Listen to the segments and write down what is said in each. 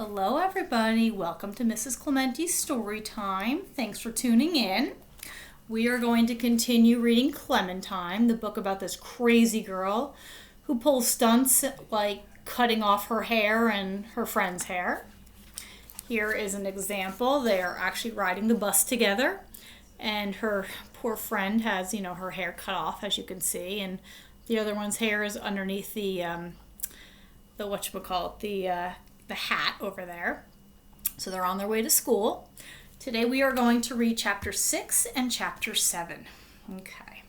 Hello everybody, welcome to Mrs. Clementine's story time. Thanks for tuning in. We are going to continue reading Clementine, the book about this crazy girl who pulls stunts like cutting off her hair and her friend's hair. Here is an example. They are actually riding the bus together and her poor friend has, her hair cut off, as you can see, and the other one's hair is underneath the hat over there. So they're on their way to school. Today we are going to read chapter 6 and chapter 7. Okay.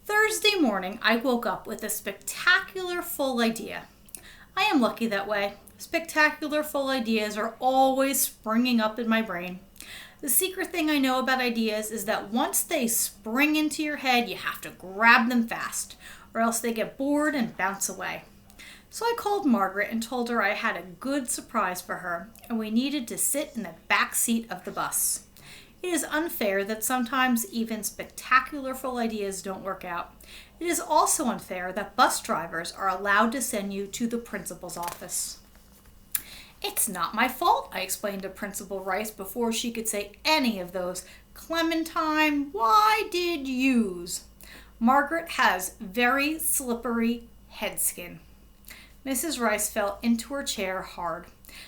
Thursday morning, I woke up with a spectacular full idea. I am lucky that way. Spectacular full ideas are always springing up in my brain. The secret thing I know about ideas is that once they spring into your head, you have to grab them fast, or else they get bored and bounce away. So I called Margaret and told her I had a good surprise for her, and we needed to sit in the back seat of the bus. It is unfair that sometimes even spectacular full ideas don't work out. It is also unfair that bus drivers are allowed to send you to the principal's office. It's not my fault, I explained to Principal Rice before she could say any of those "Clementine, why did yous?" Margaret has very slippery head skin. Mrs. Rice fell into her chair hard.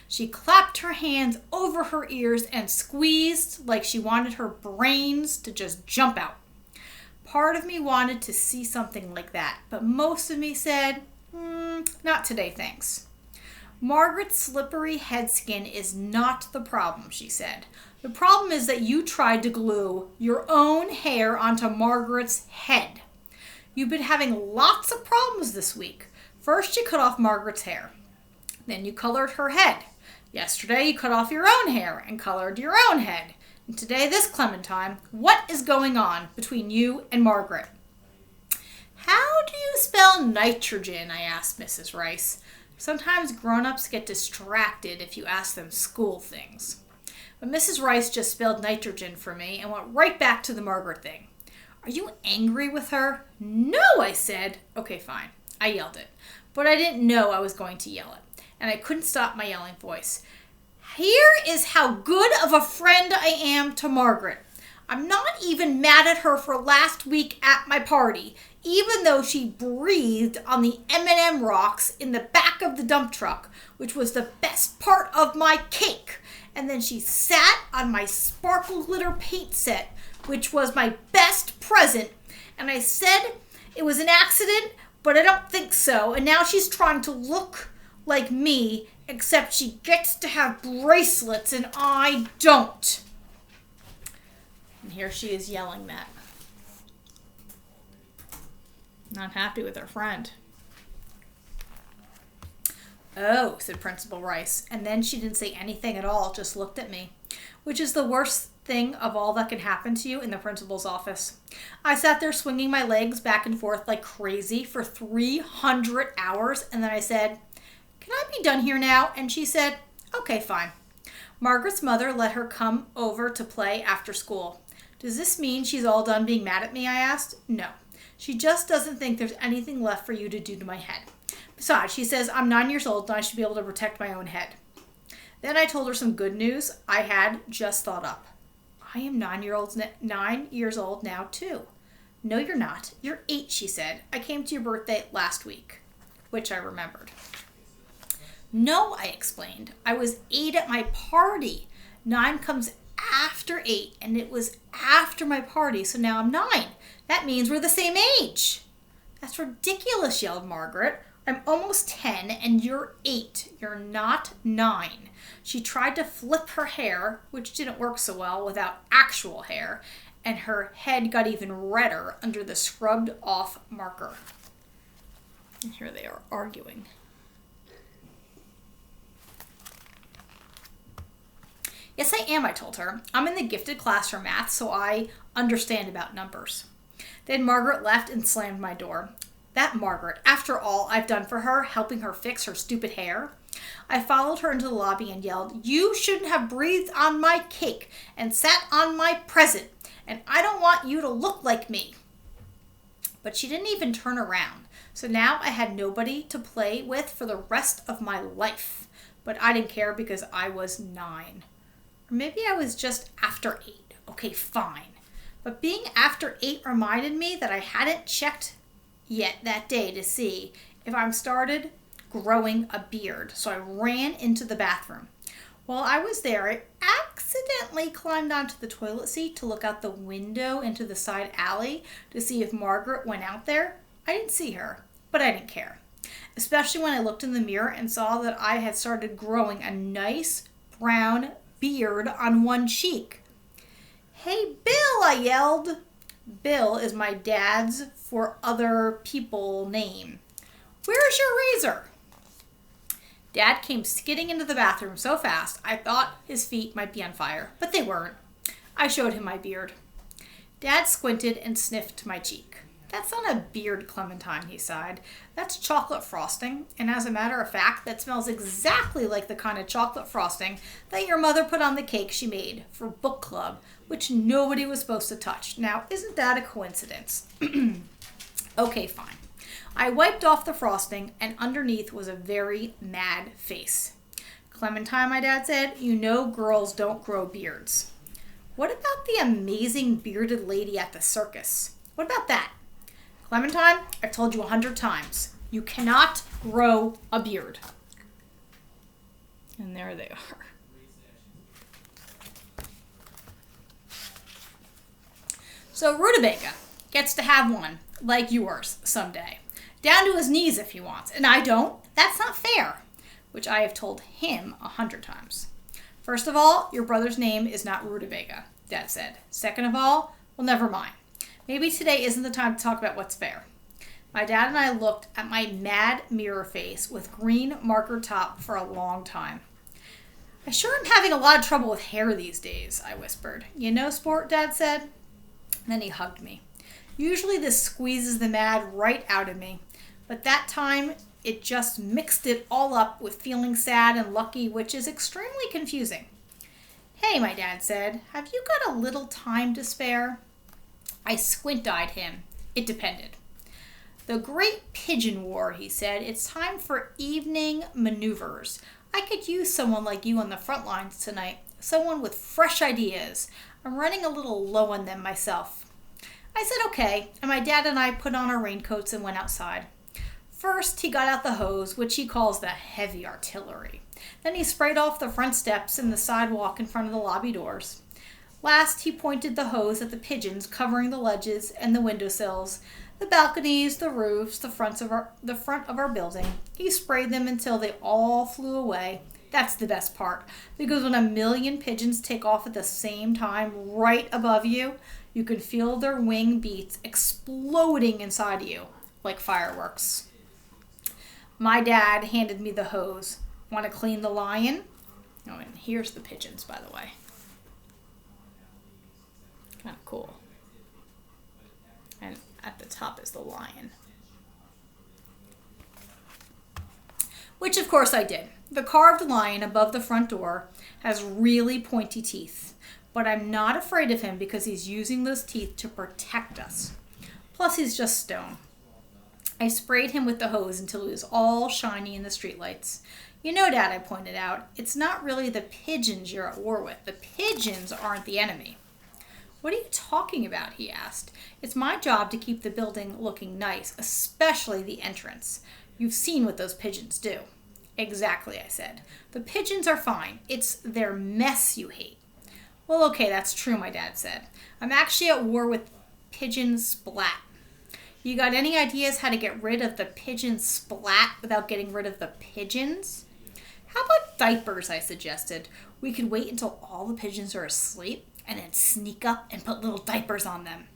She clapped her hands over her ears and squeezed like she wanted her brains to just jump out. Part of me wanted to see something like that, but most of me said, not today, thanks. Margaret's slippery head skin is not the problem, she said. The problem is that you tried to glue your own hair onto Margaret's head. You've been having lots of problems this week. First, you cut off Margaret's hair. Then you colored her head. Yesterday, you cut off your own hair and colored your own head. And today, this Clementine. What is going on between you and Margaret? How do you spell nitrogen? I asked Mrs. Rice. Sometimes grown-ups get distracted if you ask them school things. But Mrs. Rice just spelled nitrogen for me and went right back to the Margaret thing. Are you angry with her? No, I said. Okay, fine. I yelled it. But I didn't know I was going to yell it, and I couldn't stop my yelling voice. Here is how good of a friend I am to Margaret. I'm not even mad at her for last week at my party, even though she breathed on the M&M rocks in the back of the dump truck, which was the best part of my cake. And then she sat on my sparkle glitter paint set, which was my best present. And I said it was an accident, but I don't think so. And now she's trying to look like me, except she gets to have bracelets and I don't. And here she is yelling that. Not happy with her friend. Oh, said Principal Rice. And then she didn't say anything at all, just looked at me, which is the worst thing of all that can happen to you in the principal's office. I sat there swinging my legs back and forth like crazy for 300 hours, and then I said, "Can I be done here now?" And she said, "Okay, fine." Margaret's mother let her come over to play after school. Does this mean she's all done being mad at me? I asked. No. She just doesn't think there's anything left for you to do to my head. Besides, she says I'm 9 years old and I should be able to protect my own head. Then I told her some good news I had just thought up. I am 9 years old now, too. No, you're not. You're 8, she said. I came to your birthday last week, which I remembered. No, I explained. I was 8 at my party. 9 comes after 8, and it was after my party, so now I'm 9. That means we're the same age. That's ridiculous, yelled Margaret. I'm almost 10, and you're 8. You're not 9. She tried to flip her hair, which didn't work so well without actual hair, and her head got even redder under the scrubbed off marker. And here they are arguing. Yes, I am, I told her. I'm in the gifted class for math, so I understand about numbers. Then Margaret left and slammed my door. That Margaret, after all I've done for her, helping her fix her stupid hair. I followed her into the lobby and yelled, "You shouldn't have breathed on my cake and sat on my present, and I don't want you to look like me." But she didn't even turn around, so now I had nobody to play with for the rest of my life. but I didn't care because I was 9. Or maybe I was just after 8. Okay, fine. But being after 8 reminded me that I hadn't checked yet that day to see if I started growing a beard. So I ran into the bathroom. While I was there, I accidentally climbed onto the toilet seat to look out the window into the side alley to see if Margaret went out there. I didn't see her, but I didn't care, especially when I looked in the mirror and saw that I had started growing a nice brown beard on one cheek. "Hey, Bill," I yelled. Bill is my dad's for other people name. "Where's your razor?" Dad came skidding into the bathroom so fast I thought his feet might be on fire, but they weren't. I showed him my beard. Dad squinted and sniffed my cheek. "That's not a beard, Clementine," he sighed. "That's chocolate frosting, and as a matter of fact, that smells exactly like the kind of chocolate frosting that your mother put on the cake she made for book club, which nobody was supposed to touch. Now, isn't that a coincidence?" Okay, fine. I wiped off the frosting, and underneath was a very mad face. "Clementine," my dad said, "you know girls don't grow beards." "What about the amazing bearded lady at the circus? What about that?" "Clementine, I've told you 100 times, you cannot grow a beard." And there they are. So Rutabaga gets to have one like yours someday. Down to his knees if he wants, and I don't. That's not fair, which I have told him 100 times. "First of all, your brother's name is not Rutabaga," Dad said. "Second of all, well, never mind. Maybe today isn't the time to talk about what's fair." My dad and I looked at my mad mirror face with green marker top for a long time. "I sure am having a lot of trouble with hair these days," I whispered. "You know, Sport," Dad said. Then he hugged me. Usually this squeezes the mad right out of me, but that time it just mixed it all up with feeling sad and lucky, which is extremely confusing. "Hey," my dad said, "have you got a little time to spare?" I squint-eyed him. It depended. "The Great Pigeon War," he said. "It's time for evening maneuvers. I could use someone like you on the front lines tonight, someone with fresh ideas. I'm running a little low on them myself." I said okay, and my dad and I put on our raincoats and went outside. First, he got out the hose, which he calls the heavy artillery. Then he sprayed off the front steps and the sidewalk in front of the lobby doors. Last, he pointed the hose at the pigeons covering the ledges and the windowsills, the balconies, the roofs, the front of our building. He sprayed them until they all flew away. That's the best part, because when 1,000,000 pigeons take off at the same time right above you, you can feel their wing beats exploding inside you like fireworks. My dad handed me the hose. "Want to clean the lion?" Oh, and here's the pigeons, by the way. Kind of cool. And at the top is the lion. Which, of course, I did. The carved lion above the front door has really pointy teeth, but I'm not afraid of him because he's using those teeth to protect us. Plus, he's just stone. I sprayed him with the hose until he was all shiny in the streetlights. "You know, Dad," I pointed out, "it's not really the pigeons you're at war with. The pigeons aren't the enemy." "What are you talking about?" he asked. "It's my job to keep the building looking nice, especially the entrance. You've seen what those pigeons do." "Exactly," I said. "The pigeons are fine. It's their mess you hate." "Well, okay, that's true," my dad said. "I'm actually at war with pigeon splat." "You got any ideas how to get rid of the pigeon splat without getting rid of the pigeons?" "How about diapers?" I suggested. "We could wait until all the pigeons are asleep and then sneak up and put little diapers on them."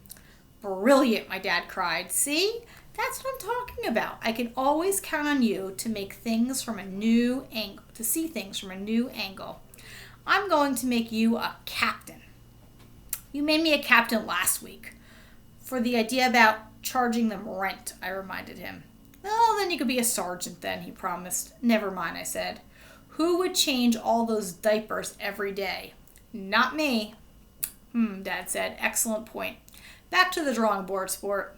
"Brilliant," my dad cried. "See? That's what I'm talking about. I can always count on you to make things from a new angle, to see things from a new angle. I'm going to make you a captain." "You made me a captain last week for the idea about charging them rent," I reminded him. "Well, then you could be a sergeant then," he promised. "Never mind," I said. "Who would change all those diapers every day?" "Not me." Dad said. "Excellent point. Back to the drawing board, Sport."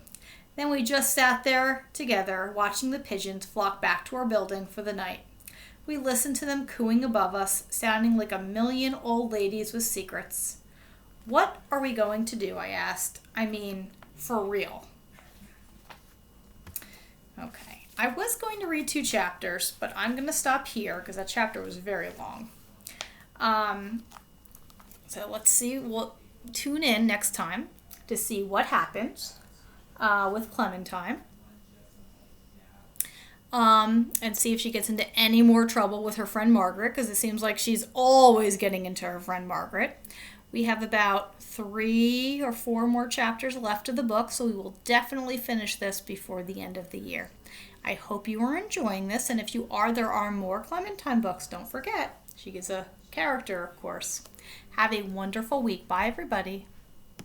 Then we just sat there together, watching the pigeons flock back to our building for the night. We listened to them cooing above us, sounding like a million old ladies with secrets. What are we going to do? I asked. I mean, for real. Okay. I was going to read 2 chapters, but I'm going to stop here because that chapter was very long. So let's see. We'll tune in next time to see what happens with Clementine. And see if she gets into any more trouble with her friend Margaret, because it seems like she's always getting into her friend Margaret. We have about 3 or 4 more chapters left of the book, so we will definitely finish this before the end of the year. I hope you are enjoying this, and if you are, there are more Clementine books. Don't forget, she is a character, of course. Have a wonderful week. Bye, everybody.